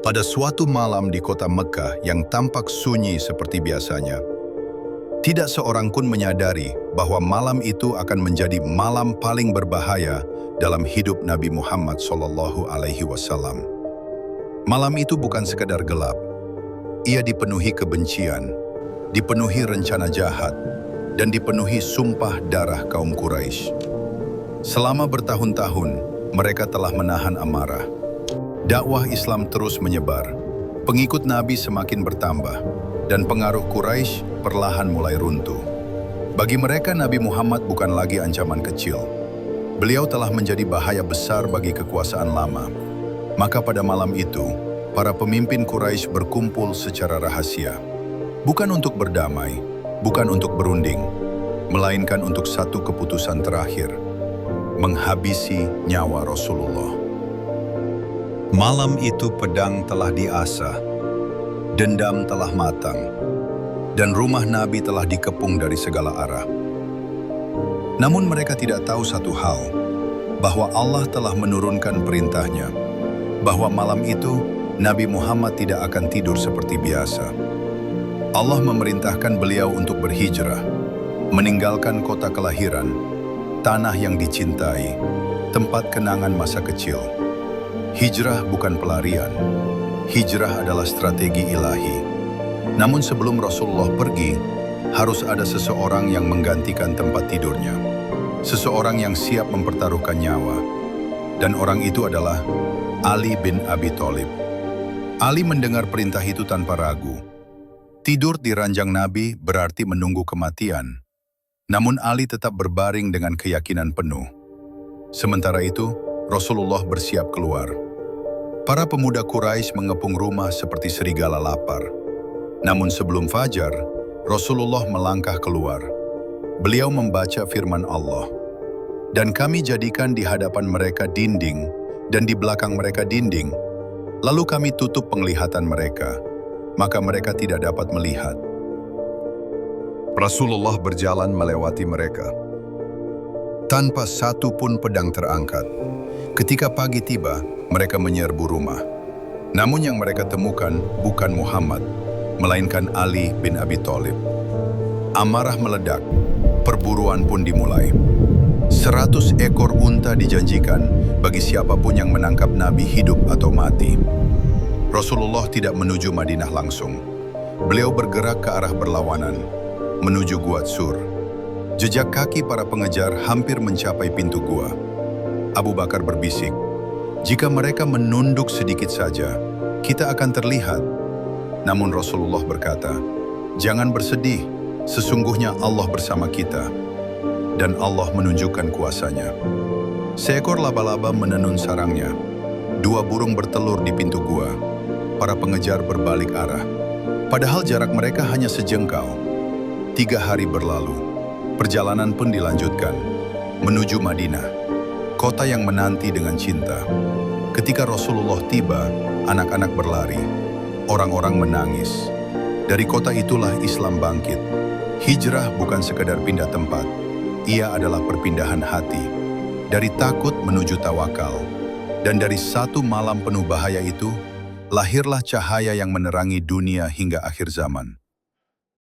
Pada suatu malam di kota Mekah yang tampak sunyi seperti biasanya, tidak seorang pun menyadari bahwa malam itu akan menjadi malam paling berbahaya dalam hidup Nabi Muhammad SAW. Malam itu bukan sekadar gelap. Ia dipenuhi kebencian, dipenuhi rencana jahat, dan dipenuhi sumpah darah kaum Quraisy. Selama bertahun-tahun, mereka telah menahan amarah. Dakwah Islam terus menyebar, pengikut Nabi semakin bertambah, dan pengaruh Quraisy perlahan mulai runtuh. Bagi mereka, Nabi Muhammad bukan lagi ancaman kecil. Beliau telah menjadi bahaya besar bagi kekuasaan lama. Maka pada malam itu, para pemimpin Quraisy berkumpul secara rahasia. Bukan untuk berdamai, bukan untuk berunding, melainkan untuk satu keputusan terakhir: menghabisi nyawa Rasulullah. Malam itu pedang telah diasah, dendam telah matang, dan rumah Nabi telah dikepung dari segala arah. Namun mereka tidak tahu satu hal, bahwa Allah telah menurunkan perintahnya, bahwa malam itu Nabi Muhammad tidak akan tidur seperti biasa. Allah memerintahkan beliau untuk berhijrah, meninggalkan kota kelahiran, tanah yang dicintai, tempat kenangan masa kecil. Hijrah bukan pelarian. Hijrah adalah strategi ilahi. Namun sebelum Rasulullah pergi, harus ada seseorang yang menggantikan tempat tidurnya. Seseorang yang siap mempertaruhkan nyawa. Dan orang itu adalah Ali bin Abi Thalib. Ali mendengar perintah itu tanpa ragu. Tidur di ranjang Nabi berarti menunggu kematian. Namun Ali tetap berbaring dengan keyakinan penuh. Sementara itu, Rasulullah bersiap keluar. Para pemuda Quraisy mengepung rumah seperti serigala lapar. Namun sebelum fajar, Rasulullah melangkah keluar. Beliau membaca firman Allah. Dan kami jadikan di hadapan mereka dinding, dan di belakang mereka dinding. Lalu kami tutup penglihatan mereka, maka mereka tidak dapat melihat. Rasulullah berjalan melewati mereka. Tanpa satu pun pedang terangkat. Ketika pagi tiba, mereka menyerbu rumah. Namun yang mereka temukan bukan Muhammad, melainkan Ali bin Abi Thalib. Amarah meledak, perburuan pun dimulai. 100 ekor unta dijanjikan bagi siapapun yang menangkap Nabi hidup atau mati. Rasulullah tidak menuju Madinah langsung. Beliau bergerak ke arah berlawanan, menuju Gua Sur. Jejak kaki para pengejar hampir mencapai pintu gua. Abu Bakar berbisik, "Jika mereka menunduk sedikit saja, kita akan terlihat." Namun Rasulullah berkata, "Jangan bersedih, sesungguhnya Allah bersama kita." Dan Allah menunjukkan kuasanya. Seekor laba-laba menenun sarangnya. 2 burung bertelur di pintu gua. Para pengejar berbalik arah. Padahal jarak mereka hanya sejengkal. 3 hari berlalu. Perjalanan pun dilanjutkan, menuju Madinah, kota yang menanti dengan cinta. Ketika Rasulullah tiba, anak-anak berlari, orang-orang menangis. Dari kota itulah Islam bangkit. Hijrah bukan sekadar pindah tempat, ia adalah perpindahan hati. Dari takut menuju tawakal. Dan dari satu malam penuh bahaya itu, lahirlah cahaya yang menerangi dunia hingga akhir zaman.